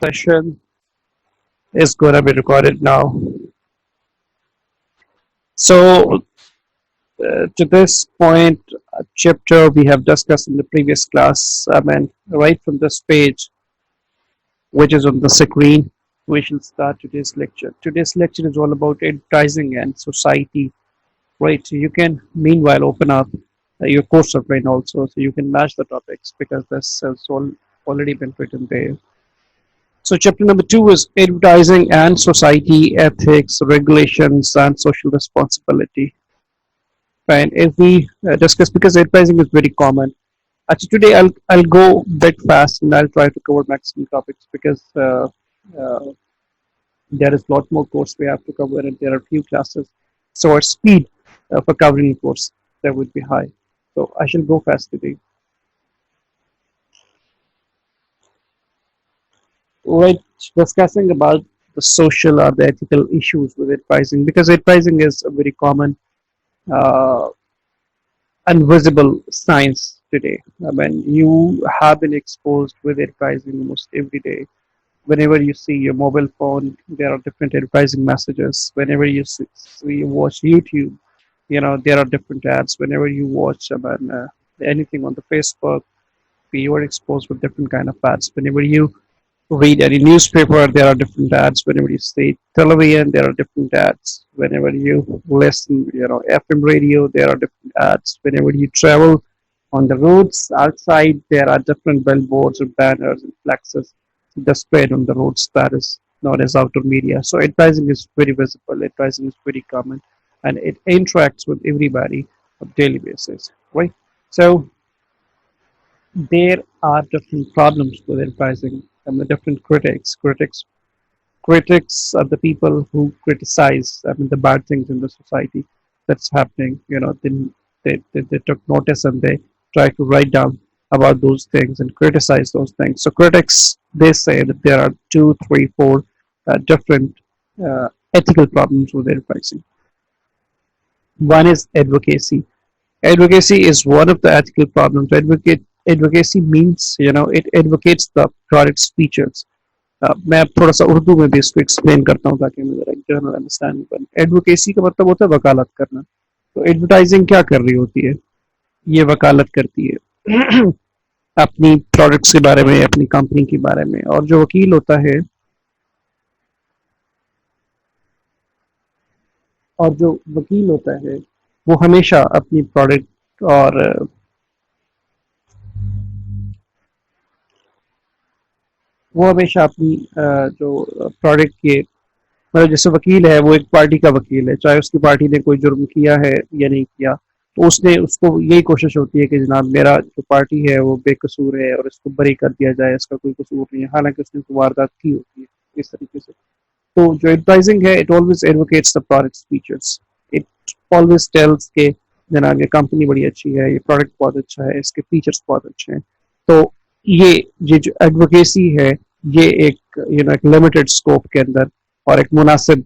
Session is going to be recorded now. So, to this point, chapter we have discussed in the previous class, right from this page, which is on the screen, we shall start today's lecture. Today's lecture is all about advertising and society, right? So you can, meanwhile, open up your course outline also, so you can match the topics because this has already been written there. So chapter number 2 is advertising and society, ethics, regulations, and social responsibility. And if we discuss, because advertising is very common. Actually, today I'll go a bit fast and I'll try to cover maximum topics because uh, there is a lot more course we have to cover and there are few classes. So our speed for covering the course that would be high. So I shall go fast today. Right, discussing about the social or the ethical issues with advertising because advertising is a very common uh, invisible science today. I mean, you have been exposed with advertising almost every day. Whenever you see your mobile phone, there are different advertising messages. Whenever you watch YouTube, there are different ads. Whenever you watch anything on the Facebook, you are exposed with different kind of ads. Whenever you read any newspaper, there are different ads. Whenever you see television, there are different ads. Whenever you listen, FM radio, there are different ads. Whenever you travel on the roads outside, there are different billboards or banners and flexes displayed on the roads. That is known as outdoor media. So advertising is very visible. Advertising is very common, and it interacts with everybody on a daily basis, right? So there are different problems with advertising and the different critics. Critics are the people who criticize the bad things in the society that's happening. They took notice and they try to write down about those things and criticize those things. So critics, they say that there are two, three, four different ethical problems with advertising. One is advocacy. Advocacy is one of the ethical problems. Advocacy means it advocates the product's features. मैं अब थोड़ा सा उर्दू में भी इसको explain करता हूँ ताकि मुझे एक जनरल अंडरस्टैंडिंग बने. एडवोकेसी का मतलब होता है वकालत करना. तो एडवर्टाइजिंग क्या कर रही होती है? ये वकालत करती है अपनी प्रोडक्ट्स के बारे में, अपनी कंपनी के बारे में. और जो वकील होता है, वो हमेशा अपनी प्रोडक्ट और वो हमेशा अपनी जो प्रोडक्ट के, मतलब जैसे वकील है, वो एक पार्टी का वकील है, चाहे उसकी पार्टी ने कोई जुर्म किया है या नहीं किया, तो उसको यही कोशिश होती है कि जनाब मेरा जो पार्टी है वो बेकसूर है और इसको बरी कर दिया जाए, इसका कोई कसूर नहीं है, हालांकि उसने तो वारदात की होती है. इस तरीके से तो जो एडवर्टाइजिंग है, it always advocates the products features. It always tells के जनाब ये कंपनी बड़ी अच्छी है, ये प्रोडक्ट बहुत अच्छा है, इसके फीचर्स बहुत अच्छे हैं. तो ये जो एडवोकेसी है, ये एक लिमिटेड स्कोप के अंदर और एक मुनासिब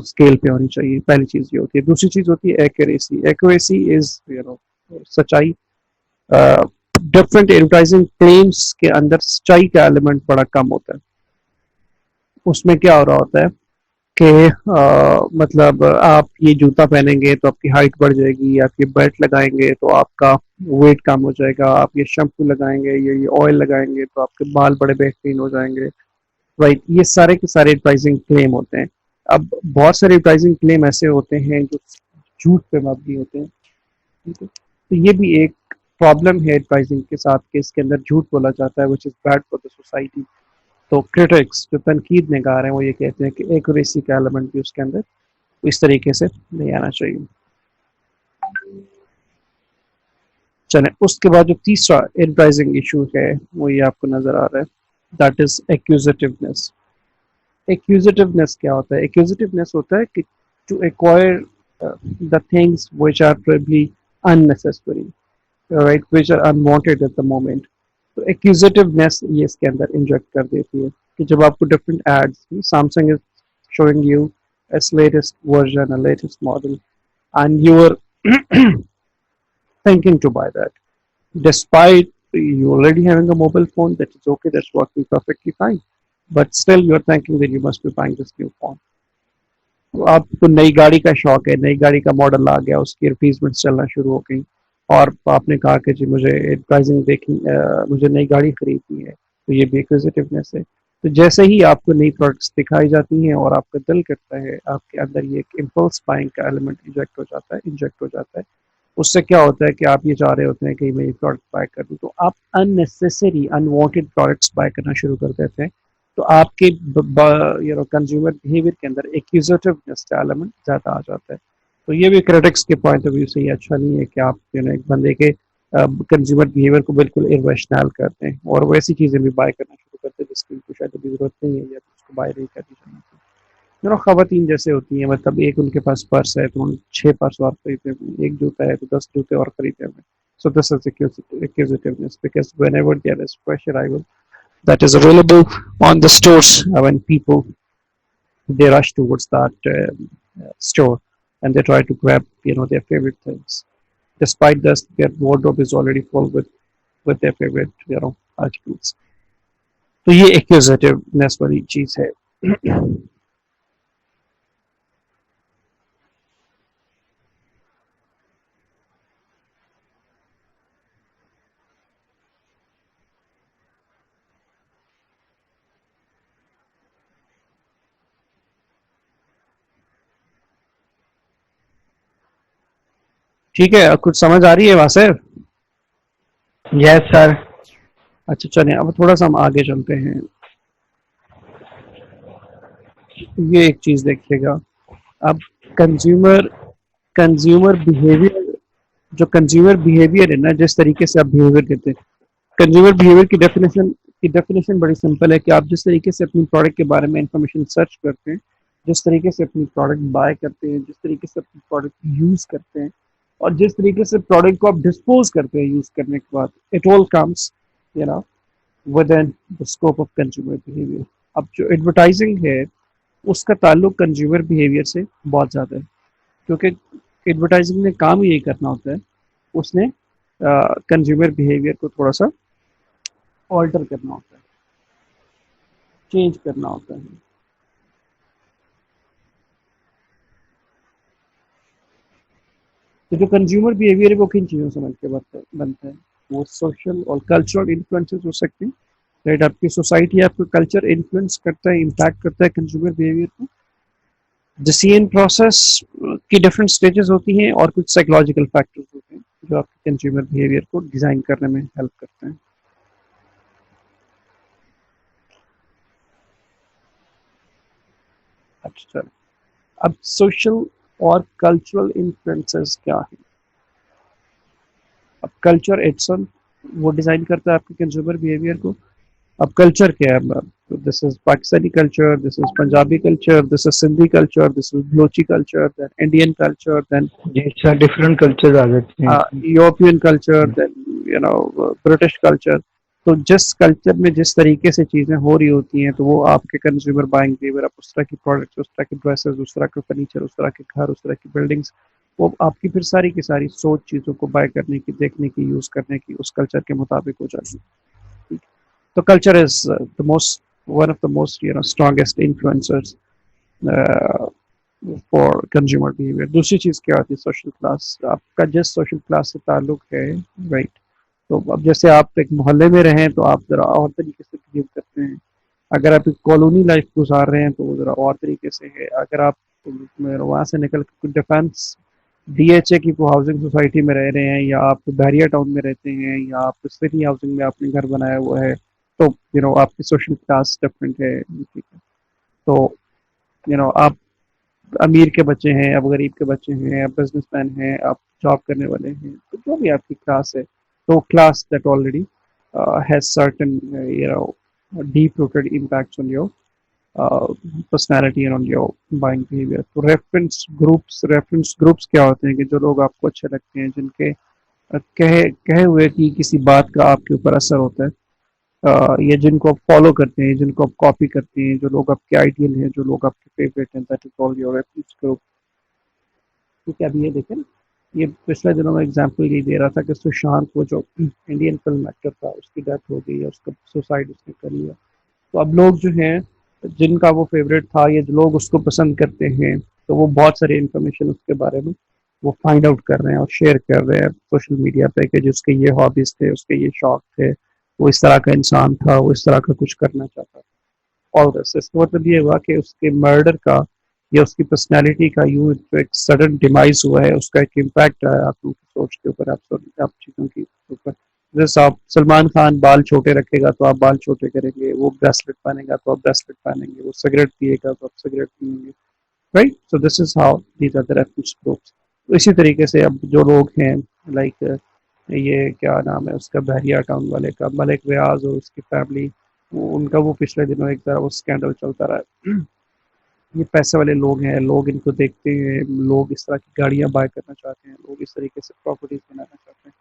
स्केल पे होनी चाहिए. पहली चीज ये होती है. दूसरी चीज होती है एक्यूरेसी. एक्यूरेसी इज सच्चाई. डिफरेंट एडवर्टाइजिंग क्लेम्स के अंदर सच्चाई का एलिमेंट बड़ा कम होता है. उसमें क्या हो रहा होता है कि मतलब आप ये जूता पहनेंगे तो आपकी हाइट बढ़ जाएगी, आप ये बेल्ट लगाएंगे तो आपका वेट कम हो जाएगा, आप ये शैम्पू लगाएंगे, ये ऑयल लगाएंगे तो आपके बाल बड़े बेहतरीन हो जाएंगे, राइट. ये सारे के सारे एडवर्टाइजिंग क्लेम होते हैं. अब बहुत सारे एडवर्टाइजिंग क्लेम ऐसे होते हैं जो झूठ पे मबनी होते हैं, ठीक है. तो ये भी एक प्रॉब्लम है एडवर्टाइजिंग के साथ कि इसके अंदर झूठ बोला जाता है, which is bad for the society. तो क्रिटिक्स जो तनकीद निगार हैं वो ये कहते हैं कि एक्यूरेसी का एलिमेंट भी उसके अंदर इस तरीके से नहीं आना चाहिए. चलें, उसके बाद जो तीसरा एडवर्टाइजिंग इशू है वो ये आपको नजर आ रहा है, दैट इज एक्यूजेटिवनेस. एक्यूजेटिवनेस क्या होता है? एक्यूजेटिवनेस होता है कि to acquire the things which are probably unnecessary, right, which are unwanted at the moment. तो एक्यूजेटिवनेस ये इसके अंदर इंजेक्ट कर देती है कि जब आपको different ads, Samsung is showing you its latest version, a latest model, and you are thinking to buy that, despite you already having a mobile phone that is okay, that's working perfectly fine. but still you are thinking that you must be buying this new phone. तो आपको नई गाड़ी का शौक है, नई गाड़ी का मॉडल आ गया, उसकी एडवर्टीजमेंट चलना शुरू हो गई और आपने कहा कि जी मुझे प्राइसिंग देखी, मुझे नई गाड़ी खरीदनी है, तो ये भी एक्विजिटिवनेस है। तो जैसे ही आपको नई प्रोडक्ट्स दिखाई जाती हैं और आपका दिल करता है, आपके अंदर ये एक इम्पल्स बाइंग का एलिमेंट इंजेक्ट हो जाता है। उससे क्या होता है कि आप ये चाह रहे होते हैं कि मैं ये प्रोडक्ट बाय कर दूं, तो आप अननेसेसरी अनवांटेड प्रोडक्ट्स बाय करना शुरू कर देते हैं। तो आपके कंज्यूमर बिहेवियर के अंदर एक्यूजेटिवनेस का एलिमेंट ज़्यादा आ जाता है। तो ये भी क्रिटिक्स के पॉइंट ऑफ व्यू से ये अच्छा नहीं है कि आप एक बंदे के कंज्यूमर बिहेवियर को बिल्कुल इरेशनल करते हैं और वैसी चीज़ें भी बाय करना शुरू करते हैं जिसकी उनको शायद अभी ज़रूरत नहीं है या उसको बाय नहीं करनी चाहिए। खवातीन जैसे होती हैं, मतलब एक उनके पास पर्स है तो उन 6 पर्स और खरीदते हैं, एक जूता है तो 10 जूते और खरीदते हैं। So this is acquisitiveness because whenever there is fresh arrival that is available on the stores, when people they rush towards that store and they try to grab their favorite things. Despite this, their wardrobe is already full with their favorite articles. तो ये एक्विजिटिवनेस वाली चीज है। ठीक है, कुछ समझ आ रही है वहां से? Yes sir. अच्छा चलिए, अब थोड़ा सा हम आगे चलते हैं। ये एक चीज देखिएगा, अब कंज्यूमर कंज्यूमर बिहेवियर जो कंज्यूमर बिहेवियर है ना, जिस तरीके से आप बिहेवियर करते हैं, कंज्यूमर बिहेवियर की डेफिनेशन बड़ी सिंपल है कि आप जिस तरीके से अपनी प्रोडक्ट के बारे में इंफॉर्मेशन सर्च करते हैं, जिस तरीके से अपनी प्रोडक्ट बाय करते हैं, जिस तरीके से अपनी प्रोडक्ट यूज करते हैं और जिस तरीके से प्रोडक्ट को आप डिस्पोज करते हैं यूज करने के बाद, it all comes you know with in the scope of consumer behaviour. अब जो एडवर्टाइजिंग है उसका ताल्लुक कंज्यूमर बिहेवियर से बहुत ज़्यादा है, क्योंकि एडवर्टाइजिंग ने काम यही करना होता है, उसने कंज्यूमर बिहेवियर को थोड़ा सा ऑल्टर करना होता है, चेंज करना होता है। तो जो कंज्यूमर बिहेवियर है वो किन चीज़ों से मिलकर बनता है? वो सोशल और कल्चरल इन्फ्लुएंसेस हो सकते हैं, राइट? आपकी सोसाइटी, आपका कल्चर इन्फ्लुएंस करता है, इम्पैक्ट करता है कंज्यूमर बिहेवियर को। डिसीजन प्रोसेस की डिफरेंट स्टेजेस होती हैं और कुछ साइकोलॉजिकल फैक्टर्स होते हैं जो आपके कंज्यूमर बिहेवियर को डिजाइन करने में हेल्प करते हैं। अच्छा, अब सोशल और कल्चरल इन्फ्लुएंसेस क्या है? अब कल्चर इटसेल्फ वो डिजाइन करता है आपके कंज्यूमर बिहेवियर को। अब कल्चर क्या है? This is Pakistani culture, this is Punjabi culture, this is Sindhi culture, this is Balochi culture, then Indian culture, then ji sir, different culture आ जाते हैं इसमें। European culture, then British culture. तो जिस कल्चर में जिस तरीके से चीज़ें हो रही होती हैं, तो वो आपके कंज्यूमर बाइंग बिहेवियर, आप उस तरह की प्रोडक्ट्स, उस तरह के ड्रेसेस, उस तरह के फर्नीचर, उस तरह के घर, उस तरह की बिल्डिंग्स, वो आपकी फिर सारी की सारी सोच चीज़ों को बाय करने की, देखने की, यूज़ करने की उस कल्चर के मुताबिक हो जाती है। तो culture is the most one of the most strongest influencers for consumer behaviour. दूसरी चीज़ क्या होती है? Social class. आपका जिस सोशल क्लास से ताल्लुक है, राइट? तो अब जैसे आप एक मोहल्ले में रहें तो आप ज़रा और तरीके से बिहेव करते हैं, अगर आप एक कॉलोनी लाइफ गुजार रहे हैं तो वो ज़रा और तरीके से है, अगर आप वहाँ से निकल कर डिफेंस डीएचए की हाउसिंग सोसाइटी में रह रहे हैं, या आप बहरिया टाउन में रहते हैं, या आप सिटी हाउसिंग में आपने घर बनाया हुआ है, तो आपकी सोशल क्लास डिफरेंट है, ठीक है? तो आप अमीर के बच्चे हैं, आप गरीब के बच्चे हैं, आप बिजनेसमैन हैं, आप जॉब करने वाले हैं, तो जो भी आपकी क्लास है, तो class that already has certain deep rooted impacts on your personality and on your buying behaviour. तो रेफरेंस ग्रुप्स क्या होते हैं कि जो लोग आपको अच्छे लगते हैं, जिनके कहे हुए कि किसी बात का आपके ऊपर असर होता है, या जिनको आप फॉलो करते हैं, जिनको आप कॉपी करते हैं, जो लोग आपके आइडियल हैं, जो लोग आपके फेवरेट हैं, that is all your reference group. ठीक है, अभी ये देखें ना, ये पिछले दिनों में एग्जाम्पल ये दे रहा था कि सुशांत, वो जो इंडियन फिल्म एक्टर था, उसकी डेथ हो गई है, उसका सुसाइड उसने कर लिया। तो अब लोग जो हैं जिनका वो फेवरेट था या जो लोग उसको पसंद करते हैं, तो वो बहुत सारी इंफॉर्मेशन उसके बारे में वो फाइंड आउट कर रहे हैं और शेयर कर रहे हैं सोशल मीडिया पे कि जिसके ये हॉबीज थे, उसके ये शौक थे, वो इस तरह का इंसान था, वो इस तरह का कुछ करना चाहता था। ऑल दिस, इसका मतलब ये हुआ कि उसके मर्डर का या उसकी पर्सनैलिटी का यूं जो एक सडन डिमाइज हुआ है, उसका एक इम्पैक्ट आया आप लोगों की सोच के ऊपर, आप चीज़ों के ऊपर। जैसे आप सलमान खान बाल छोटे रखेगा तो आप बाल छोटे करेंगे, वो ब्रेसलेट पहनेगा तो आप ब्रेसलेट पहनेंगे, वो सिगरेट पिएगा तो आप सिगरेट पिएंगे, right? So this is how these are the reference groups. तो इसी तरीके से अब जो लोग हैं, लाइक ये क्या नाम है उसका, बहरिया टाउन वाले का, मलिक रियाज और उसकी फैमिली, उनका वो पिछले दिनों एक तरह वो स्कैंडल चलता रहा है। ये पैसे वाले लोग हैं, लोग इनको देखते हैं, लोग इस तरह की गाड़ियां बाय करना चाहते हैं, लोग इस तरीके से प्रॉपर्टीज बनाना चाहते हैं।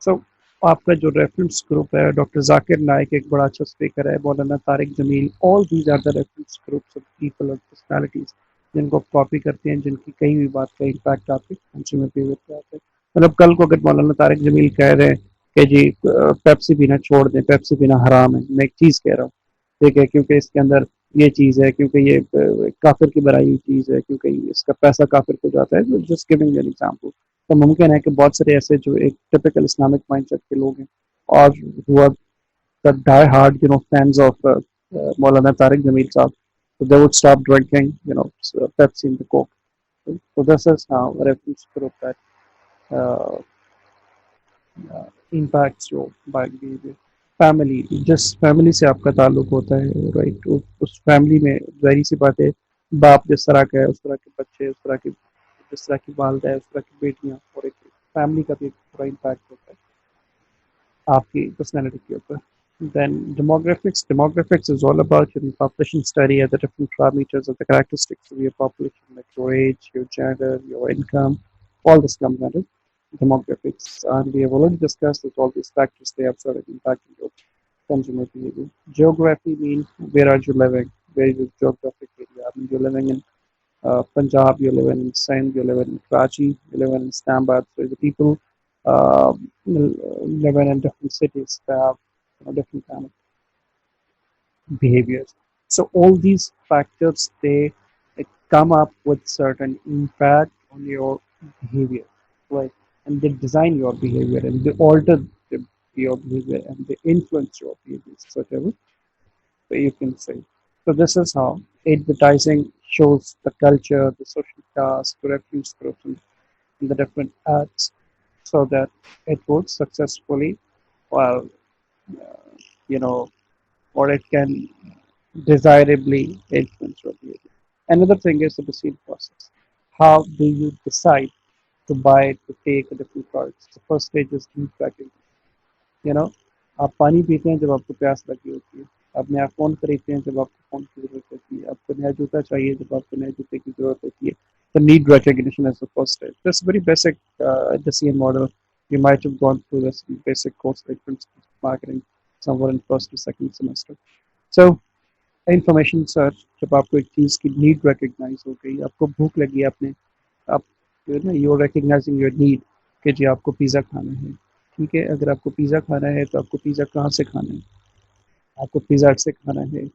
सो आपका जो रेफरेंस ग्रुप है, डॉक्टर जाकिर नाइक एक बड़ा अच्छा स्पीकर है, Maulana Tariq Jameel, all these are the reference groups of people और पर्सनालिटीज जिनको आप कॉपी करते हैं, जिनकी कहीं भी बात का इम्पैक्ट आपके कंज्यूमर बिहेवियर पे आता है। मतलब कल को अगर मौलाना तारिक जमील कह रहे हैं कि जी पेप्सी पीना छोड़ दें, पेप्सी पीना हराम है, मैं एक चीज़ कह रहा हूँ, ठीक है, क्योंकि इसके अंदर ये चीज़ है, क्योंकि ये काफिर की बनाई हुई चीज़ है, क्योंकि इसका पैसा काफिर को जाता है, जस्ट गिविंग एन एग्जाम्पल। तो मुमकिन है कि बहुत सारे ऐसे जो एक टिपिकल इस्लामिक माइंडसेट के लोग हैं और who are the die hard fans of Maulana Tariq Jameel Saab, so they would stop drinking Pepsi and the Coke. So this is how a reference group that uh, impacts your buying behavior. Family, जिस family से आपका ताल्लुक होता है, right, उस family में जाहिर सी बात है, बाप जिस तरह का है उस तरह के बच्चे, उस तरह की जिस तरह की वालदा है उस तरह की बेटियां, और एक फैमिली का भी एक पूरा इम्पैक्ट होता है आपकी पर्सनैलिटी के ऊपर। Then demographics is all about your population study at the different parameters of the characteristics of your population, like your age, your gender, your income, all this comes under demographics. And we have already discussed that all these factors, they have sort of impacting your consumer behavior. Geography means where are you living? Where is your geographic area? I mean, you're living in Punjab, you're living in Sindh, you're living in Karachi, you're living in Islamabad. So the people uh, living in different cities, they have different kind of behaviors. So all these factors, they come up with certain impact on your behavior, right? And they design your behavior and they alter your behavior and they influence your behavior, whatever you can say. So this is how advertising shows the culture, the social class, the reference groups, and the different ads, so that it would successfully, well, you know, or it can desirably influence your behavior. Another thing is the decision process. How do you decide to buy, to take a different products? The first stage is deep tracking. You know, आप पानी पीते हैं जब आपको प्यास लगी होती है, आप नया फ़ोन खरीदते हैं जब आपको फ़ोन की ज़रूरत होती है, आपको नया जूता चाहिए जब आपको नए जूते की ज़रूरत होती है। The need recognition is the first step. That's very basic decision model. You might have gone through this basic course like principles of marketing somewhere in first or second semester. So information search, जब आपको एक चीज़ की need recognise हो गई, आपको भूख लगी, आपने आप you are recognizing your need कि जी आपको पिज़्ज़ा खाना है, ठीक है, अगर आपको पिज़्ज़ा खाना है तो आपको पिज़्ज़ा कहाँ से खाना है? आपको पिज़्ज़ा हट से खाना है,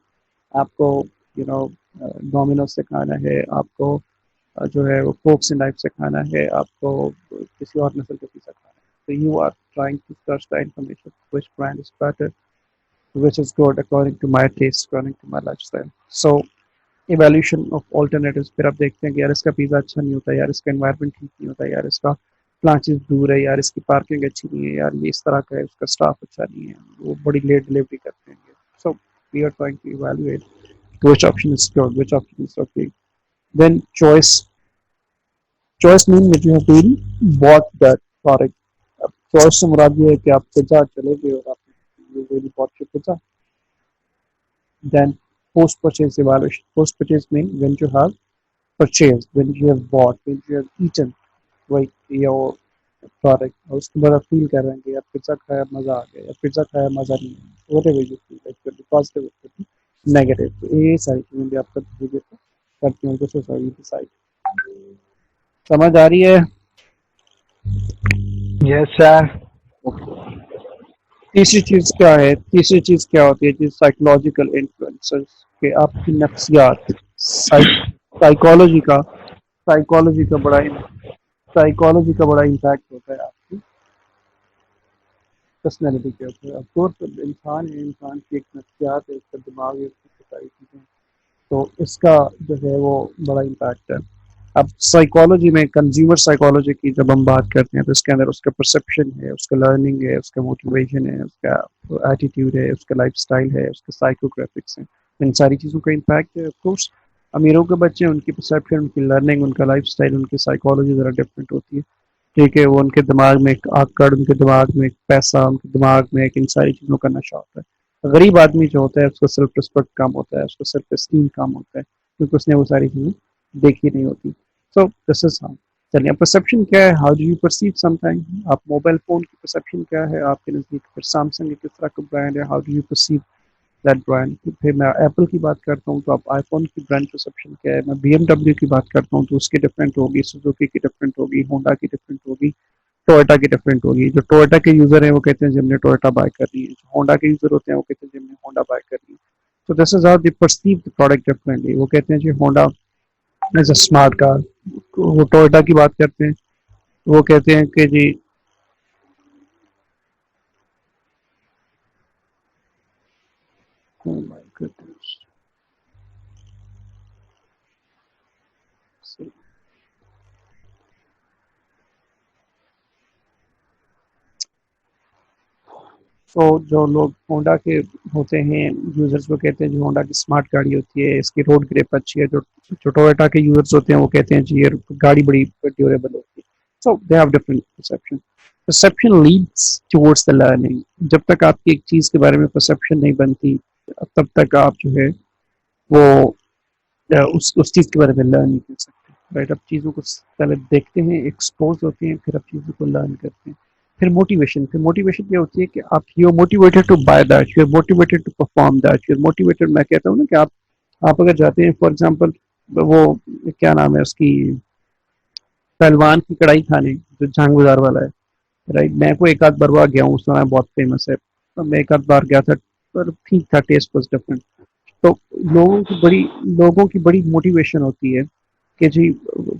आपको यू नो डोमिनोज से खाना है, आपको जो है वो फोक्स एंड नाइफ से खाना है, आपको किसी और नस्ल का पिज़्ज़ा खाना है। तो you are trying to search the information which brand is better, which is good according to my taste, according to my lifestyle. So evaluation of alternatives, फिर आप देखते हैं कि यार इसका पिज़्ज़ा अच्छा नहीं होता, यार इसका एनवायरनमेंट ठीक नहीं होता, यार इसका फलां चीज़ दूर है, यार इसकी पार्किंग अच्छी नहीं है, यार ये इस तरह का है, उसका स्टाफ अच्छा नहीं है, वो बड़ी लेट डिलीवरी करते हैं। So we are trying to evaluate which option is good, which option is okay. Then choice means that you have really bought that product. अब choice से मुराद ये है कि आप पिज़्ज़ा चले गए और आपने you really bought your pizza. Then post-purchase evaluation. Post-purchase means when you have purchased, when you have bought, when you have eaten, right, your product, और उसके बाद आप फील कर रहे हैं कि यार पिज़्ज़ा खाया मज़ा आ गया, या पिज़्ज़ा खाया मज़ा नहीं आया, what ever you feel, it could be positive, it could be negative. तो ये सारी चीज़ें भी आपका बिहेवियर को करती हैं, this is how you decide. समझ आ रही है? Yes, sir. तीसरी चीज क्या है, तीसरी चीज क्या होती है जी, साइकोलॉजिकल इन्फ्लुएंसर्स के आपकी नफ्सियात, साइकोलॉजी का, साइकोलॉजी का बड़ा साइकोलॉजी का बड़ा इम्पैक्ट होता है आपकी पर्सनैलिटी के ऊपर। ऑफ कोर्स इंसान है, इंसान की एक नफ्सियात है, उसका दिमाग है, उसकी सारी चीज़ें, तो इसका जो है वो बड़ा इम्पैक्ट है। अब साइकोलॉजी में, कंज्यूमर साइकोलॉजी की जब हम बात करते हैं तो इसके अंदर उसका परसेप्शन है, उसका लर्निंग है, उसका मोटिवेशन है, उसका एटीट्यूड है, उसका लाइफस्टाइल है, उसके साइकोग्राफिक्स हैं, इन सारी चीज़ों का इम्पैक्ट है। ऑफ कोर्स अमीरों के बच्चे, उनकी परसेप्शन, उनकी लर्निंग, उनका लाइफस्टाइल, उनकी साइकोलॉजी ज़रा डिफरेंट होती है। ठीक है, वो उनके दिमाग में एक आकड़, उनके दिमाग में एक पैसा, उनके दिमाग में एक इन सारी चीज़ों का नशा होता है। गरीब आदमी जो होता है उसका सेल्फ रिस्पेक्ट कम होता है, उसका सेल्फ एस्टीम कम होता है, क्योंकि उसने वो सारी चीज़ें देखी नहीं होती। सो दिस इज हाउ। चलिए, परसेप्शन क्या है, how do you perceive sometime. आप मोबाइल फ़ोन की परसेप्शन क्या है आपके नज़दीक, फिर सैमसंग किस तरह का ब्रांड है, how do you perceive that brand. फिर मैं एप्पल की बात करता हूँ तो आप आईफोन की ब्रांड परसेप्शन क्या है। मैं BMW की बात करता हूँ तो उसकी डिफरेंट होगी, सुजुकी की डिफरेंट होगी, होंडा की डिफरेंट होगी, टोयोटा की डिफरेंट होगी। जो टोयोटा के यूज़र हैं वो कहते हैं जी हमने टोयोटा बाय करनी है, जो होंडा के यूज़र होते हैं वो कहते हैं जी हमने होंडा बाय करनी है। तो this is how they perceive the product differently. वो कहते हैं जी Honda is a smart car, वो टोयोटा की बात करते हैं, वो कहते हैं कि जी oh my goodness. तो जो लोग होंडा के होते हैं यूजर्स, वो कहते हैं जी होंडा की स्मार्ट गाड़ी होती है, इसकी रोड ग्रिप अच्छी है। जो जो टोयोटा के यूजर्स होते हैं वो कहते हैं जी ये गाड़ी बड़ी ड्यूरेबल होती है। So they have different perception. Perception leads towards the learning. जब तक आपकी एक चीज़ के बारे में परसेप्शन नहीं बनती, तब तक आप जो है वो उस चीज़ के बारे में लर्न नहीं कर सकते। राइट, आप चीज़ों को पहले देखते हैं, एक्सपोज होते हैं, फिर आप चीज़ों को लर्न करते हैं। फिर मोटिवेशन क्या होती है कि आप you are motivated to buy that, you are motivated to perform that, you are motivated. मैं कहता हूँ ना कि आप अगर जाते हैं फॉर एग्जांपल, वो क्या नाम है उसकी, पहलवान की कढ़ाई खाने, जो झांग बाजार वाला है। राइट, मैं को एक आध बार वहाँ गया हूँ, उस समय बहुत फेमस है, तो मैं एक आध बार गया था, पर ठीक था, टेस्ट वाज डिफरेंट। तो लोगों की बड़ी लोगों की बड़ी मोटिवेशन होती है कि जी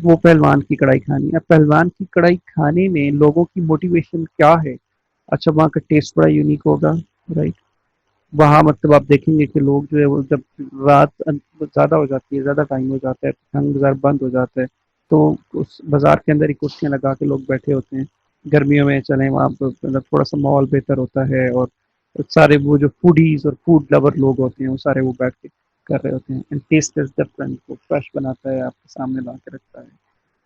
वो पहलवान की कढ़ाई खानी है। पहलवान की कढ़ाई खाने में लोगों की मोटिवेशन क्या है? अच्छा, वहाँ का टेस्ट बड़ा यूनिक होगा। राइट, वहाँ मतलब आप देखेंगे कि लोग जो है वो जब रात ज़्यादा हो जाती है, ज़्यादा टाइम हो जाता है, ठंड बाजार बंद हो जाता है, तो उस बाजार के अंदर ही कुर्सियाँ लगा के लोग बैठे होते हैं। गर्मियों में चले वहाँ पर मतलब थोड़ा सा माहौल बेहतर होता है, और सारे वो जो फूडीज और फूड लवर लोग होते हैं वो सारे वो बैठ के कर रहे होते हैं। एंड टेस्ट इज डिफरेंट, वो फ्रेश बनाता है, आपके सामने ला के रखता है।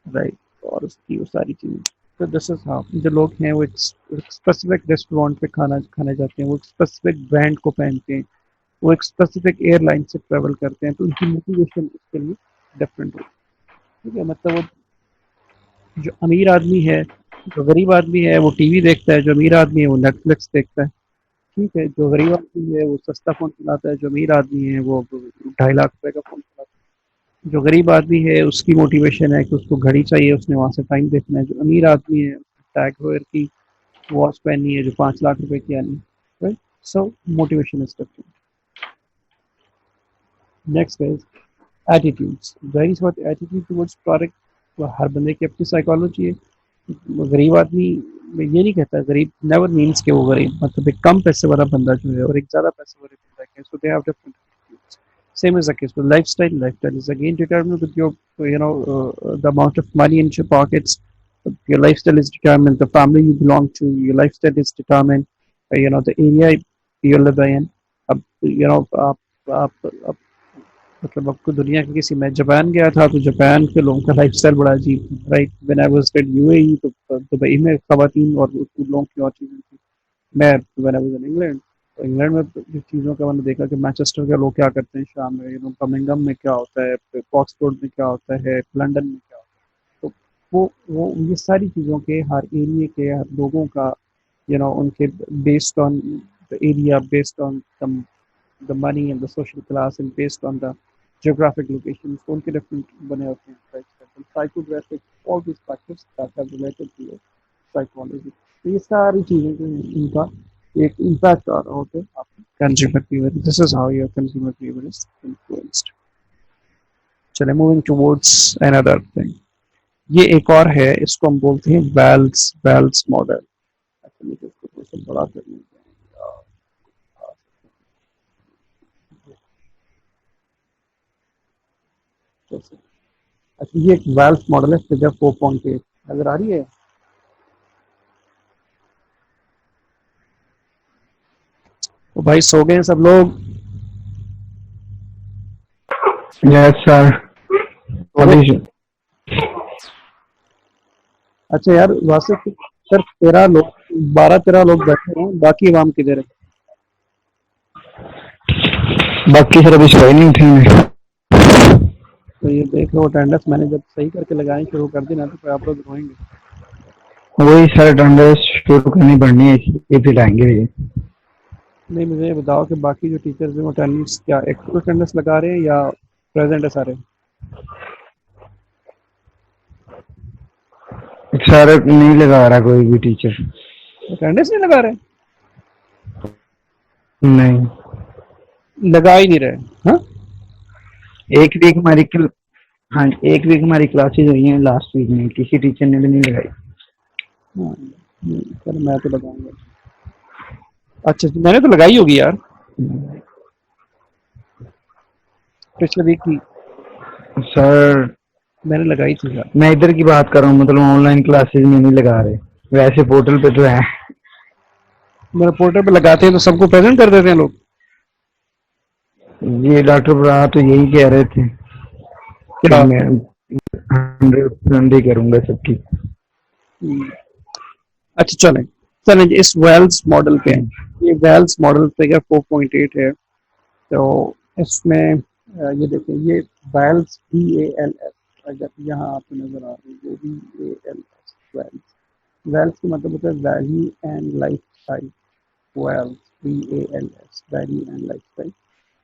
राइट, और उसकी वो सारी चीज़ें। तो दिस इज हाउ जो लोग हैं वो एक स्पेसिफिक रेस्टोरेंट पे खाना खाने जाते हैं, वो एक स्पेसिफिक ब्रांड को पहनते हैं, वो एक स्पेसिफिक एयरलाइन से ट्रेवल करते हैं, तो उनकी मोटिवेशन उसके लिए डिफरेंट होती है। ठीक है, मतलब वो जो अमीर आदमी है, जो गरीब आदमी है वो टीवी देखता है, जो अमीर आदमी है वो नेटफ्लिक्स देखता है। ठीक है, जो गरीब आदमी है वो सस्ता फ़ोन चलाता है, जो अमीर आदमी है वो 2.5 लाख रुपए का फ़ोन चलाता है। जो गरीब आदमी है उसकी मोटिवेशन है कि उसको घड़ी चाहिए, उसने वहाँ से टाइम देखना है। जो अमीर आदमी है टैग हeuer की वॉच पहननी है जो 5 लाख रुपए की आनी है। Right, so motivation is different. Next is attitudes, जाहिर सी बात है एटीट्यूड टुवर्ड्स प्रोडक्ट, तो हर बंदे की अपनी साइकोलॉजी है। गरीब आदमी, मैं ये नहीं कहता गरीब नेवर मीन्स कि वो गरीब, मतलब एक कम पैसे वाला बंदा जो है और एक ज़्यादा पैसे वाले बंदा के, so they have different attitudes. Same as the case with lifestyle. Lifestyle is again determined with your, the amount of money in your pockets. Your lifestyle is determined. The family you belong to. Your lifestyle is determined. The area you live in. अब आप मतलब आपको दुनिया के किसी, मैं Japan गया था तो जापान के लोगों का लाइफस्टाइल बड़ा अजीब था। Right, when I was in UAE तो दुबई में खवातीन और लोगों की और चीज़ें थी। मैं when I was in England, तो इंग्लैंड में जिस चीज़ों का मैंने देखा कि मैनचेस्टर के लोग क्या करते हैं शाम में, बर्मिंघम में क्या होता है, ऑक्सफोर्ड में क्या होता है, लंदन में क्या होता है। तो वो ये सारी चीज़ों के हर एरिया के हर लोगों का, उनके based on the area, based on the money and the social class and based on the geographic locations, उनके different बने होते हैं lifestyle, psychographic, all these factors that are related to your psychology। तो ये सारी चीज़ें जो हैं इनका एक इम्पैक्ट आ रहा होता है आपका consumer behaviour. This is how your consumer behaviour is influenced. चले मूविंग टुवर्ड्स अनदर थिंग. ये एक और है, इसको हम बोलते हैं वेल्स मॉडल. अच्छा मुझे इसको थोड़ा सा बड़ा कर लेते हैं. अच्छा ये एक वेल्स मॉडल है, फिगर 4.8 नजर आ रही है. तो भाई सो गए हैं सब लोग. Yes, sir. अरे What is अच्छा यार वासिफ, सिर्फ 12-13 लोग बैठे हैं, बाकी आवाम किधर है? बाकी सर अभी सोए नहीं उठे. तो ये देख लो अटेंडेंस मैंने जब सही करके लगानी शुरू कर दी ना तो फिर आप लोग रोएंगे. वही सर अटेंडेंस शुरू करनी पड़नी है, ये फिर आएंगे भी. नहीं मुझे ये बताओ कि बाकी जो टीचर्स हैं वो अटेंडेंस क्या एक्टिव अटेंडेंस लगा रहे हैं या प्रेजेंट है सारे? सर नहीं लगा रहा कोई भी टीचर. अटेंडेंस नहीं लगा रहे? नहीं. लगा ही नहीं रहे? हाँ एक वीक हमारी हाँ एक वीक हमारी क्लासेज हुई हैं, लास्ट वीक में किसी टीचर ने भी नहीं लगाई. हाँ, चलो मैं तो लगाऊंगा. अच्छा मैंने तो लगाई होगी यार पिछले वीक की. सर मैंने लगाई थी यार. मैं इधर की बात कर रहा हूँ, मतलब ऑनलाइन क्लासेज में नहीं लगा रहे, वैसे पोर्टल पे तो है. मेरे पोर्टल पे लगाते हैं तो सबको प्रेजेंट कर देते हैं लोग. ये डॉक्टर ब्रा तो यही कह रहे थे कि क्या? मैं 100% ही करूंगा सबकी. अच्छा चलें चलें इस वेल्स मॉडल पे. ये वेल्स मॉडल फिगर 4.8 है. तो इसमें ये देखें, ये वेल्स VALS, अगर यहाँ आपको नजर आ रही है VALS वेल्स. वेल्स का मतलब होता है value and lifestyle. VALS VALS value and lifestyle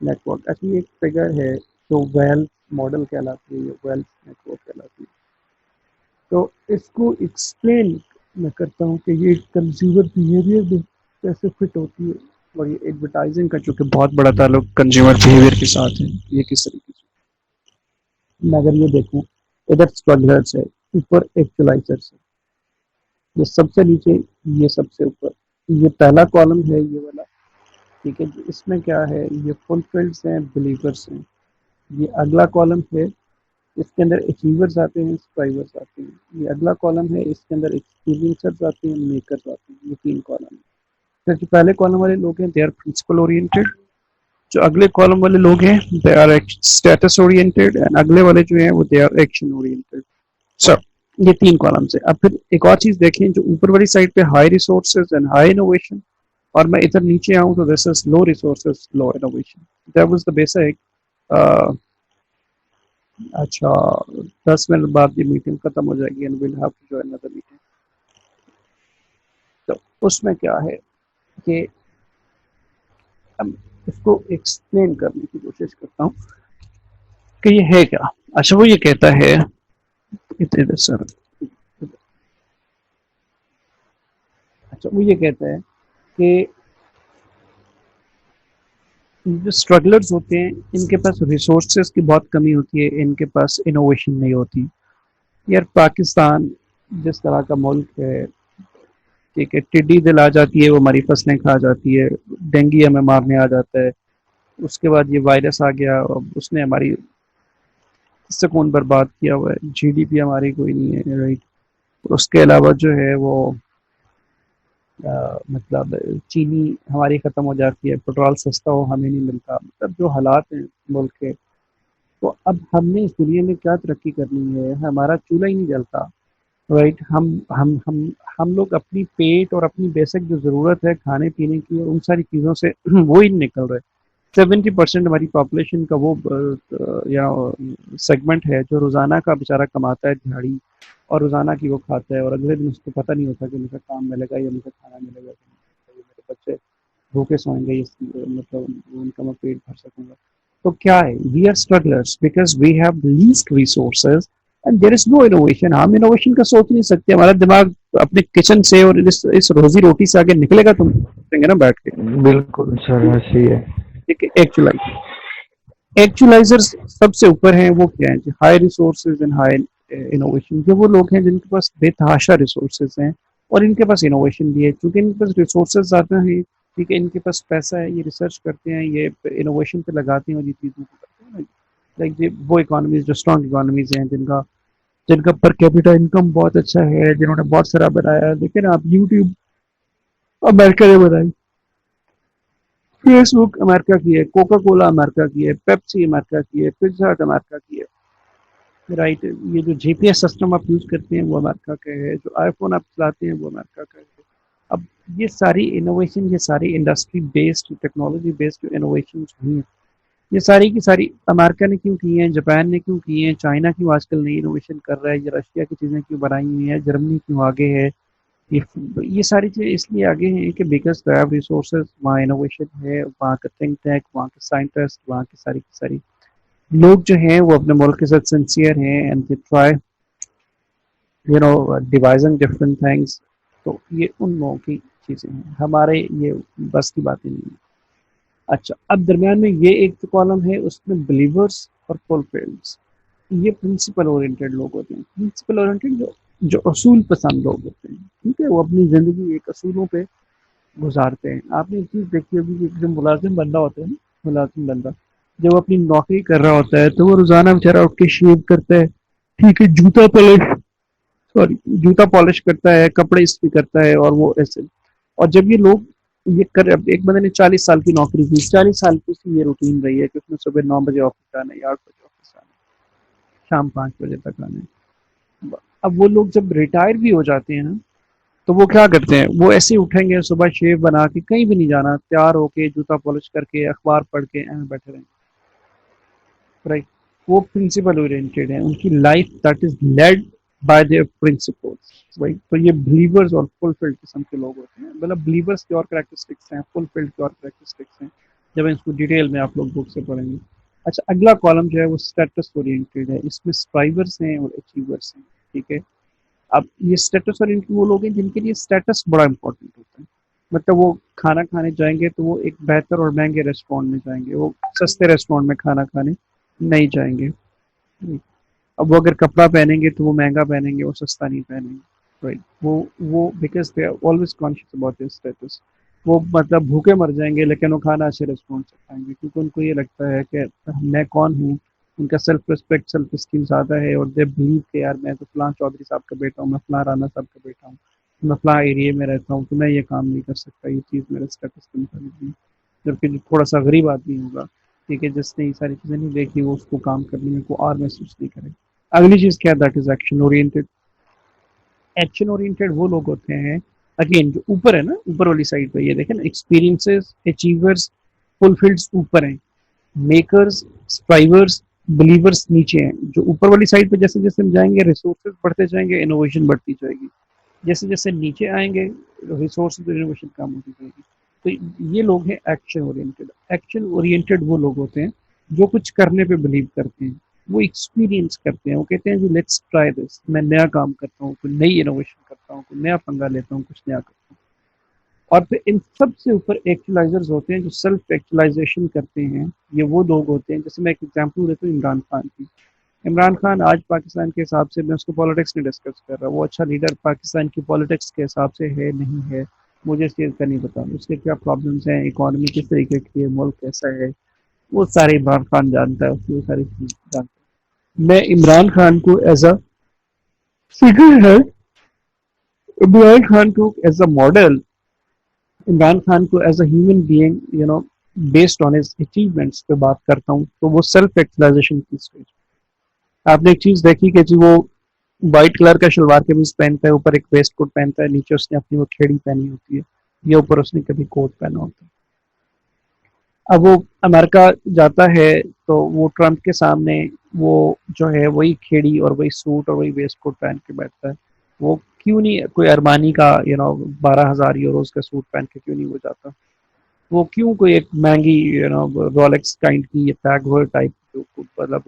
network. ऐसी एक फिगर है जो वेल्स मॉडल कहलाती है, वेल्स नेटवर्क कहलाती है. तो इसको एक्सप्लेन मैं करता हूँ कि ये कंज्यूमर बिहेवियर में कैसे फिट होती है. और ये एडवर्टाइजिंग का जो कि बहुत बड़ा ताल्लुक कंज्यूमर बिहेवियर के साथ है, ये किस तरीके से. मैं अगर ये देखूँ, इधर स्ट्रगलर्स है, ऊपर एक्चुअलाइजर्स है, ये सबसे नीचे, ये सबसे ऊपर. ये पहला कॉलम है ये वाला. ठीक है, इसमें क्या है, ये फुलफिल्ड्स हैं, बिलीवर्स हैं. ये अगला कॉलम है, इसके अंदर अचीवर्स आते हैं, स्ट्राइवर्स आते हैं. ये अगला कॉलम है, इसके अंदर एक्सपीरियंसर्स आते हैं, मेकर्स आते हैं. ये 3 कॉलम है. फिर जो पहले कॉलम वाले लोग हैं दे आर प्रिंसिपल ओरिएंटेड. जो अगले कॉलम वाले लोग हैं they are status oriented. And अगले वाले जो हैं वो they are action oriented. So ये 3 कॉलम से. अब फिर एक और चीज देखें, जो ऊपर वाली साइड पे high resources and high innovation, और मैं इधर नीचे आऊँ तो this is low resources low innovation. That was the basic. अच्छा 10 मिनट बाद ये मीटिंग खत्म हो जाएगी and will have to join another meeting. तो उसमें क्या है कि हम इसको एक्सप्लेन करने की कोशिश करता हूँ कि ये है क्या. अच्छा वो ये कहता है इधर सर. अच्छा वो ये कहता है कि जो स्ट्रगलर्स होते हैं इनके पास रिसोर्सेज की बहुत कमी होती है, इनके पास इनोवेशन नहीं होती. यार पाकिस्तान जिस तरह का मुल्क है, ठीक है, टिड्डी दिल आ जाती है वो हमारी फसलें खा जाती है, डेंगू हमें मारने आ जाता है, उसके बाद ये वायरस आ गया और उसने हमारी सुकून बर्बाद किया हुआ है, GDP हमारी कोई नहीं है, राइट. उसके अलावा जो है वो मतलब चीनी हमारी ख़त्म हो जाती है, पेट्रोल सस्ता हो हमें नहीं मिलता. मतलब जो हालात हैं मुल्क के, तो अब हमने इस दुनिया में क्या तरक्की करनी है, हमारा चूल्हा ही नहीं जलता, राइट. हम लोग अपनी पेट और अपनी बेसिक जो ज़रूरत है खाने पीने की और उन सारी चीज़ों से वो ही नहीं निकल रहे. 70% हमारी पॉपुलेशन का वो या सेगमेंट है जो रोज़ाना का बेचारा कमाता है दिहाड़ी, और रोज़ाना की वो खाता है, और अगले दिन उसको पता नहीं होता कि मुझे काम मिलेगा या मुझे खाना मिलेगा कि नहीं, मेरे बच्चे भूखे सोएंगे, मतलब उनका मैं पेट भर सकूंगा. तो क्या है, we are strugglers because we have least resources and there is no innovation. हम इनोवेशन का सोच नहीं सकते, हमारा दिमाग अपने किचन से और इस रोजी रोटी से आगे निकलेगा तो सोचेंगे ना बैठ के। बिल्कुल सर, ऐसे ही है। ठीक है, एक्चुअलाइजर्स सबसे ऊपर हैं, वो क्या है, high resources and high innovation. जो वो लोग हैं जिनके पास बेतहाशा रिसोर्सेज हैं और इनके पास इनोवेशन भी है, क्योंकि इनके पास रिसोर्सेज ज़्यादा हैं, ठीक है, इनके पास पैसा है, ये रिसर्च करते हैं, ये इनोवेशन पे लगाते हैं और ये चीज़ों को करते हैं। लाइक ये वो इकोनॉमीज जो स्ट्रॉन्ग इकोनॉमीज हैं, जिनका जिनका पर कैपिटा इनकम बहुत अच्छा है, जिन्होंने बहुत सारा बनाया है। लेकिन आप यूट्यूब अमेरिका ने बनाई, फेसबुक अमेरिका की है, कोका कोला अमेरिका की है, पेप्सी अमेरिका की है, पिज्जा हट अमेरिका की है, राइट। ये जो जीपीएस सिस्टम आप यूज करते हैं वो अमेरिका का है, जो आईफोन आप चलाते हैं वो अमेरिका का है। अब ये सारी इनोवेशन, ये सारी इंडस्ट्री बेस्ड टेक्नोलॉजी बेस्ड जो इनोवेशन हुई हैं, ये सारी की सारी अमेरिका ने क्यों की हैं, जापान ने क्यों की हैं, चाइना क्यों आजकल नई इनोवेशन कर रहा है, ये रशिया की चीज़ें क्यों बनाई हुई हैं, जर्मनी क्यों आगे है। ये ये सारी चीज़ें इसलिए आगे हैं कि बिकॉज दे हैव रिसोर्सेज, वहाँ इनोवेशन है, वहाँ का थिंक टैंक, वहाँ के साइंटिस्ट, वहाँ की सारी लोग जो हैं वो अपने मुल्क के साथ सिंसियर हैं and they try devising different things. तो ये उन लोगों की चीज़ें हैं, हमारे ये बस की बातें नहीं है। अच्छा, अब दरमियान में ये एक जो कॉलम है उसमें बिलीवर्स और फुलफिल्ड्स, ये प्रिंसिपल ओरिएंटेड लोग होते हैं। प्रिंसिपल ओरिएंटेड जो जो असूल पसंद लोग होते हैं, ठीक है, वो अपनी ज़िंदगी एक असूलों पे गुजारते हैं। आपने एक चीज़ देखी होगी कि जो मुलाजिम बंदा होता है ना, मुलाजिम बंदा जब अपनी नौकरी कर रहा होता है तो वो रोजाना बेचारा उठ के शेव करता है, ठीक है, जूता पॉलिश करता है, कपड़े इस्त्री करता है, और वो ऐसे। और जब ये लोग ये कर, अब एक बंदे ने 40 साल की नौकरी की, 40 साल की उसकी ये रूटीन रही है कि उसने सुबह 9 बजे ऑफिस आना है या 8 बजे ऑफिस आना है, शाम 5 बजे तक आना है। अब वो लोग जब रिटायर भी हो जाते हैं ना, तो वो क्या करते हैं, वो ऐसे ही उठेंगे सुबह, शेव बना के, कहीं भी नहीं जाना, तैयार होके जूता पॉलिश करके अखबार पढ़ के बैठे रहेंगे, राइट। वो प्रिंसिपल ओरिएंटेड है, उनकी life that is led by there principles, right. तो ये बिलीवर्स और फुलफिल्ड किस्म के लोग होते हैं। मतलब बिलीवर्स की और करैक्टरिस्टिक्स हैं, फुलफिल्ड की और करैक्टरिस्टिक्स हैं, जब इसको डिटेल में आप लोग बुक से पढ़ेंगे। अच्छा, अगला कॉलम जो है वो स्टेटस ओरिएंटेड है, इसमें स्ट्राइवर्स हैं और अचीवर्स हैं, ठीक है। अब ये स्टेटस ओरिएंटेड वो लोग हैं जिनके लिए स्टेटस बड़ा इंपॉर्टेंट होता है। मतलब वो खाना खाने जाएंगे तो वो एक बेहतर और महंगे रेस्टोरेंट में जाएंगे, वो सस्ते रेस्टोरेंट में खाना खाने नहीं जाएंगे। अब वो अगर कपड़ा पहनेंगे तो वो महंगा पहनेंगे, वो सस्ता नहीं पहनेंगे, राइट। वो because they are always conscious about their status. वो मतलब भूखे मर जाएंगे लेकिन वो खाना अच्छे रेस्टोरेंट से खाएंगे, क्योंकि उनको ये लगता है कि मैं कौन हूँ। उनका सेल्फ रिस्पेक्ट, सेल्फ स्टीम ज़्यादा है, और दे बिलीव के यार मैं तो फलां चौधरी साहब का बेटा हूँ, मैं फलां राना साहब का बेटा हूँ, मैं फलां एरिया में रहता हूँ, तो मैं ये काम नहीं कर सकता, ये चीज़ मेरे स्टेटस के मुताबिक नहीं। जबकि जो थोड़ा सा गरीब आदमी होगा, ठीक है, जिसने ये सारी चीज़ें नहीं देखी, वो उसको काम करने में को और महसूस नहीं करेगा। अगली चीज क्या है, that is action oriented. Action oriented वो लोग होते हैं, अगेन जो ऊपर है ना, ऊपर वाली साइड पे ये देखें ना, एक्सपीरियंसेस, अचीवर्स, फुलफिल्ड्स ऊपर हैं, मेकर्स, स्ट्राइवर्स, बिलीवर्स नीचे हैं। जो ऊपर वाली साइड पे जैसे जैसे हम जाएंगे रिसोर्सेज बढ़ते जाएंगे, इनोवेशन बढ़ती जाएगी। जैसे जैसे नीचे आएंगे रिसोर्सेज, इनोवेशन कम होती जाएगी। तो ये लोग हैं एक्शन ओरिएंटेड। एक्शन ओरिएंटेड वो लोग होते हैं जो कुछ करने पे बिलीव करते हैं, वो एक्सपीरियंस करते हैं, वो कहते हैं जी लेट्स ट्राई दिस, मैं नया काम करता हूँ, कोई नई इनोवेशन करता हूँ, कोई नया पंगा लेता हूँ, कुछ नया करता हूँ। और फिर इन सबसे ऊपर एक्चुअलाइजर्स होते हैं जो सेल्फ एक्चुअलाइजेशन करते हैं। ये वो लोग होते हैं, जैसे मैं एक एग्जांपल देता हूँ इमरान खान की। इमरान खान आज पाकिस्तान के हिसाब से, मैं उसको पॉलिटिक्स नहीं डिस्कस कर रहा, वो अच्छा लीडर पाकिस्तान की पॉलिटिक्स के हिसाब से है नहीं है, मुझे इस चीज़ का नहीं पता, उसके क्या प्रॉब्लम्स हैं, इकोनॉमी किस तरीके की है, मुल्क कैसा है, वो सारे इमरान खान जानता है, उसकी वो सारी चीज़ जानता है। मैं इमरान खान को एज अ फिगर है, इमरान खान को as a model, Imran Khan को as a human being, based on his achievements पे बात करता हूँ, तो वो सेल्फ एक्चुअलाइजेशन की स्टेज। आपने एक चीज देखी कि जी वो व्हाइट कलर का शलवार कमीज पहनता है, ऊपर एक वेस्ट कोट पहनता है, नीचे उसने अपनी वो खेड़ी पहनी होती है, या ऊपर उसने कभी कोट पहना होता है। अब वो अमेरिका जाता है तो वो ट्रंप के सामने वो जो है वही खेड़ी और वही सूट और वही वेस्ट कोट पहन के बैठता है। वो क्यों नहीं कोई अरमानी का 12,000 यूरोज का सूट पहन के क्यों नहीं हो जाता, वो क्यों कोई एक महंगी रोलेक्स काइंड की टैग हो टाइप, मतलब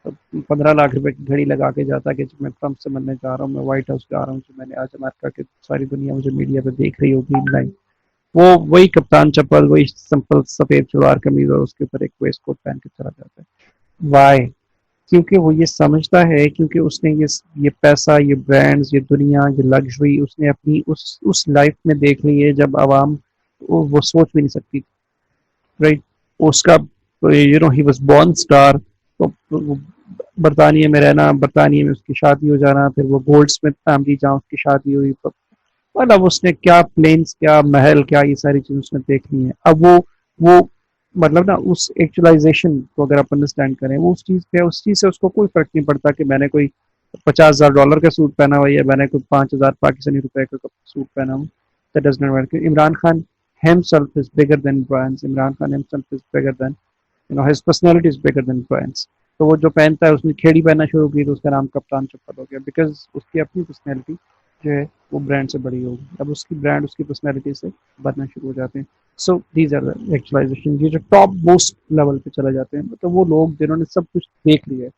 15 लाख रुपए की घड़ी लगा के जाता कि मैं ट्रम्प से मिलने जा रहा हूँ, मैं व्हाइट हाउस जा रहा हूँ, तो मैंने आज अमेरिका की सारी दुनिया मुझे मीडिया पे देख रही होगी लाइव। वो वही कप्तान चप्पल, वही सिंपल सफेद सलवार कमीज और उसके ऊपर एक वेस्ट कोट पहन के चला जाता है। वाई? क्योंकि वो ये समझता है, क्योंकि उसने ये पैसा, ये ब्रांड्स, ये दुनिया, ये लग्जरी उसने अपनी उस लाइफ में देख ली है जब आवाम वो सोच भी नहीं सकती, राइट? उसका ही वाज बॉर्न स्टार, तो वो बरतानिया में रहना, बरतानिया में उसकी शादी हो जाना, फिर वो गोल्डस्मिथ फैमिली जहाँ उसकी शादी हुई, तो मतलब उसने क्या प्लेन्स, क्या महल, क्या ये सारी चीजें उसने देख ली हैं। अब वो मतलब ना उस एक्चुअलाइजेशन को अगर आप अंडरस्टैंड करें, वो उस चीज पे, उस चीज से उसको कोई फर्क नहीं पड़ता कि मैंने कोई $50,000 का सूट पहना हुआ है या मैंने कोई 5,000 पाकिस्तानी रुपए का सूट पहना हुआ। That does not matter. Imran Khan himself is bigger than brands. Imran Khan himself is bigger than, his personality is bigger than brands. तो वो जो पहनता है, उसने खेड़ी पहनना शुरू की तो उसका नाम कप्तान चप्पल हो गया, बिकॉज उसकी अपनी पर्सनैलिटी जो है वो ब्रांड से बड़ी होगी। अब उसकी ब्रांड उसकी पर्सनैलिटी से बनना शुरू हो जाते हैं। So these are actualization. ये जो टॉप मोस्ट लेवल पे चले जाते हैं, मतलब वो लोग जिन्होंने सब कुछ देख लिया है,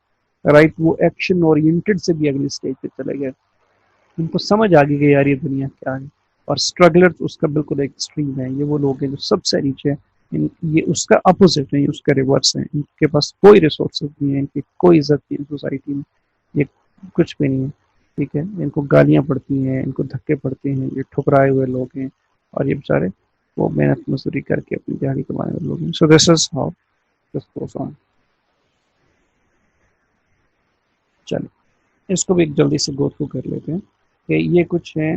राइट, वो एक्शन ओरिएंटेड से भी अगली स्टेज पे चले गए। उनको समझ आ गई कि यार ये दुनिया क्या है। और स्ट्रगलर उसका बिल्कुल एक एक्सट्रीम है। ये वो लोग हैं जो सबसे नीचे हैं। ये उसका अपोजिट है, ये उसका रिवर्स है। इनके पास कोई रिसोर्सेज नहीं है, इनकी कोई इज्जत नहीं है सोसाइटी में, ये कुछ भी नहीं है, ठीक है। इनको गालियां पड़ती हैं, इनको धक्के पड़ते हैं, ये ठुकराए हुए लोग हैं, और ये बेचारे वो मेहनत मजदूरी करके अपनी दिहाड़ी कमाने वाले लोग हैं। सो this is how this goes on. चलिए इसको भी एक जल्दी से गो थ्रू कर लेते हैं कि ये कुछ है,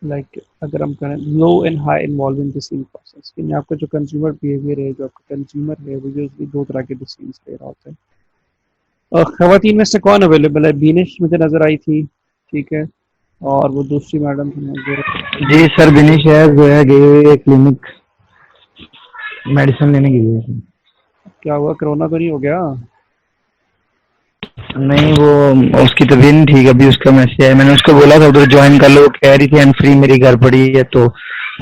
लाइक अगर हम करें low and high involving decision process, कि आपका जो कंज्यूमर बिहेवियर है, जो आपका कंज्यूमर है, वो यूजली दो तरह के डिसीजन ले रहा होता है। खवातीन में से कौन अवेलेबल है? बीनिश मुझे नजर आई थी, ठीक है, और वो दूसरी मैडम जो जी सर, बिनीश है जो है गई हुई है क्लिनिक मेडिसिन लेने के लिए। क्या हुआ, कोरोना तो नहीं हो गया? नहीं, वो उसकी तबीयत नहीं ठीक, अभी उसका मैसेज आया, मैंने उसको बोला था उधर ज्वाइन कर लो, कह रही थी एंड फ्री मेरी घर पड़ी है, तो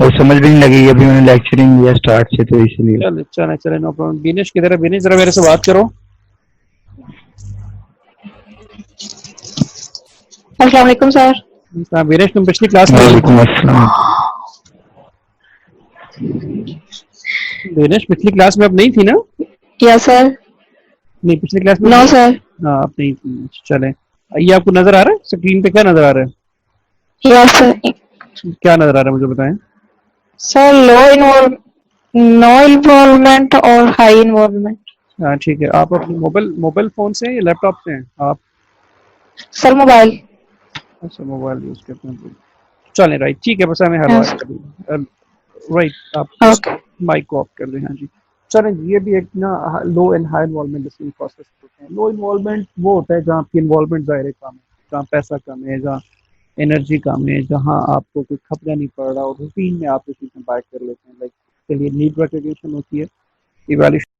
वो समझ भी नहीं लगी। अभी मैंने लेक्चरिंग लिया स्टार्ट से, तो इसलिए। चले चले चले, नो प्रॉब्लम। बीनिश किधर है? बीनिश जरा मेरे से बात करो। अस्सलाम वालेकुम सर। बीनिश तुम पिछली क्लास में, वालेकुम अस्सलाम। बीनिश पिछली क्लास में अब नहीं थी ना? Yes sir. नहीं, पिछली क्लास में नो सर। हाँ अब नहीं थी। चले, ये आपको नजर आ रहा है स्क्रीन पे? क्या नजर आ रहा है? Yes sir. क्या नजर आ रहा है मुझे बताएं। सर नो इन्वॉल्वमेंट और हाई इन्वॉल्वमेंट। हाँ ठीक है। आप अपने मोबाइल फोन से या लैपटॉप से हैं आप? Sir mobile. अच्छा, मोबाइल यूज करते हैं। चलें, राइट, ठीक है, बस हमें हलवा कर दें, राइट, आप ओके। माइक को ऑफ कर दें। हाँ जी, चलें जी। ये भी एक ना low and high involvement decision process होते हैं। लो इन्वॉल्वमेंट वो होता है जहाँ आपकी इन्वॉल्वमेंट ज़ाहिर कम है, जहाँ पैसा कम है, जहाँ एनर्जी कम है, जहाँ आपको कोई खतरा नहीं पड़ रहा और रूटीन में आप चीज़ें बाय कर लेते हैं। लाइक के लिए नीड रिकग्निशन होती है, इवैल्यूएशन